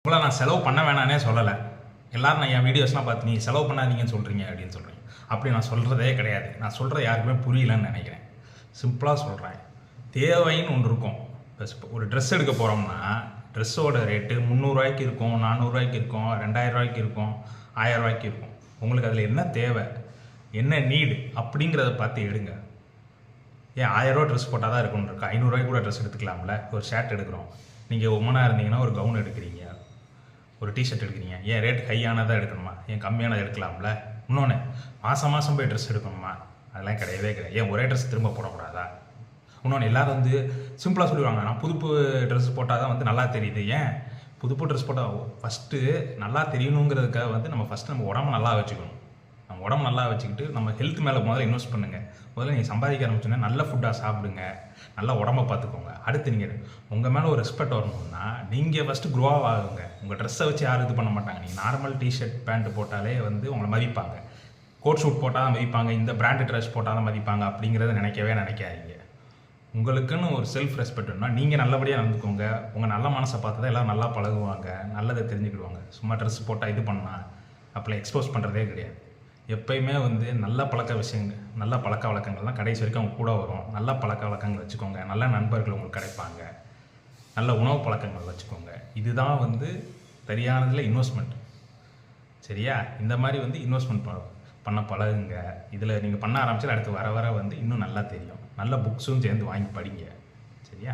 உங்களை நான் செலவு பண்ண வேணானே சொல்லலை. எல்லாரும் நான் என் வீடியோஸ்லாம் பார்த்து நீ செலவு பண்ணாதீங்கன்னு சொல்கிறீங்க அப்படின்னு சொல்கிறீங்க. அப்படி நான் சொல்கிறதே கிடையாது. நான் சொல்கிறது யாருக்குமே புரியலன்னு நினைக்கிறேன். சிம்பிளாக சொல்கிறேன். தேவைன்னு ஒன்று இருக்கும். ஒரு ட்ரெஸ் எடுக்க போகிறோம்னா ட்ரெஸ்ஸோட ரேட்டு 300 ரூபாய்க்கு இருக்கும், 400 ரூபாய்க்கு இருக்கும், 2000 ரூபாய்க்கு இருக்கும், 1000 ரூபாய்க்கு இருக்கும். உங்களுக்கு அதில் என்ன தேவை, என்ன நீடு அப்படிங்கிறத பார்த்து எடுங்க. ஏன் 1000 ரூபா ட்ரெஸ் போட்டால் தான் இருக்கணும் இருக்கா? 500 ரூபாய்க்கு கூட ட்ரெஸ் எடுத்துக்கலாம்ல. ஒரு ஷர்ட் எடுக்கிறோம், நீங்கள் உமனாக இருந்தீங்கன்னா ஒரு கவுன் எடுக்கிறீங்க, ஒரு டிஷர்ட் எடுக்கிறீங்க. ஏன் ரேட் ஹையானதாக எடுக்கணுமா? ஏன் கம்மியானதாக எடுக்கலாம்ல? இன்னொன்று, மாதம் மாதம் போய் ட்ரெஸ் எடுக்கணுமா? அதெல்லாம் கிடையவே கிடையாது. ஏன் ஒரே ட்ரெஸ் திரும்ப போடக்கூடாதா? இன்னொன்று, எல்லோரும் வந்து சிம்பிளாக சொல்லிடுவாங்க, நான் புது ட்ரெஸ் போட்டால் தான் வந்து நல்லா தெரியுது. ஏன் புது ட்ரெஸ் போட்டால் ஃபஸ்ட்டு நல்லா தெரியணுங்கிறதுக்காக வந்து நம்ம ஃபஸ்ட்டு நம்ம உடம்பு நல்லா வச்சுக்கணும். நம்ம உடம்பு நல்லா வச்சுக்கிட்டு நம்ம ஹெல்த் மேலே முதல்ல இன்வெஸ்ட் பண்ணுங்கள். முதல்ல நீங்கள் சம்பாதிக்க ஆரம்பிச்சோன்னா நல்ல ஃபுட்டாக சாப்பிடுங்க, நல்லா உடம்பை பார்த்துக்கோங்க. அடுத்து நீங்கள் உங்கள் மேலே ஒரு ரெஸ்பெக்ட் வரணும்னா நீங்கள் ஃபஸ்ட்டு க்ரோவாக ஆகுங்க. உங்கள் ட்ரெஸ்ஸை வச்சு யாரும் இது பண்ண மாட்டாங்க. நீங்கள் நார்மல் டிஷர்ட் பேண்ட்டு போட்டாலே வந்து உங்களை மதிப்பாங்க. கோட் ஷூட் போட்டால் தான் மதிப்பாங்க, இந்த பிராண்டட் ட்ரெஸ் போட்டால் தான் மதிப்பாங்க அப்படிங்கிறத நினைக்காதீங்க. உங்களுக்குன்னு ஒரு செல்ஃப் ரெஸ்பெக்ட்னா நீங்கள் நல்லபடியாக நடந்துக்கோங்க. உங்கள் நல்ல மனசை பார்த்து தான் எல்லோரும் நல்லா பழகுவாங்க, நல்லதை தெரிஞ்சுக்கிடுவாங்க. சும்மா ட்ரெஸ் போட்டால் இது பண்ணால் அப்படிலாம் எக்ஸ்போஸ் பண்ணுறதே கிடையாது. எப்பயுமே வந்து நல்ல பழக்க வழக்கங்கள் தான் கடைசி வரைக்கும் அவங்க கூட வரும். நல்ல பழக்க வழக்கங்கள் வச்சுக்கோங்க, நல்ல நண்பர்கள் உங்களுக்கு கிடைப்பாங்க, நல்ல உணவு பழக்கங்கள் வச்சுக்கோங்க. இதுதான் வந்து சரியானதில் இன்வெஸ்ட்மெண்ட். சரியா? இந்த மாதிரி வந்து இன்வெஸ்ட்மெண்ட் பண்ண பழகுங்க. இதில் நீங்கள் பண்ண ஆரம்பிச்சால் அடுத்து வர வந்து இன்னும் நல்லா தெரியும். நல்ல புக்ஸும் சேர்ந்து வாங்கி படிங்க. சரியா?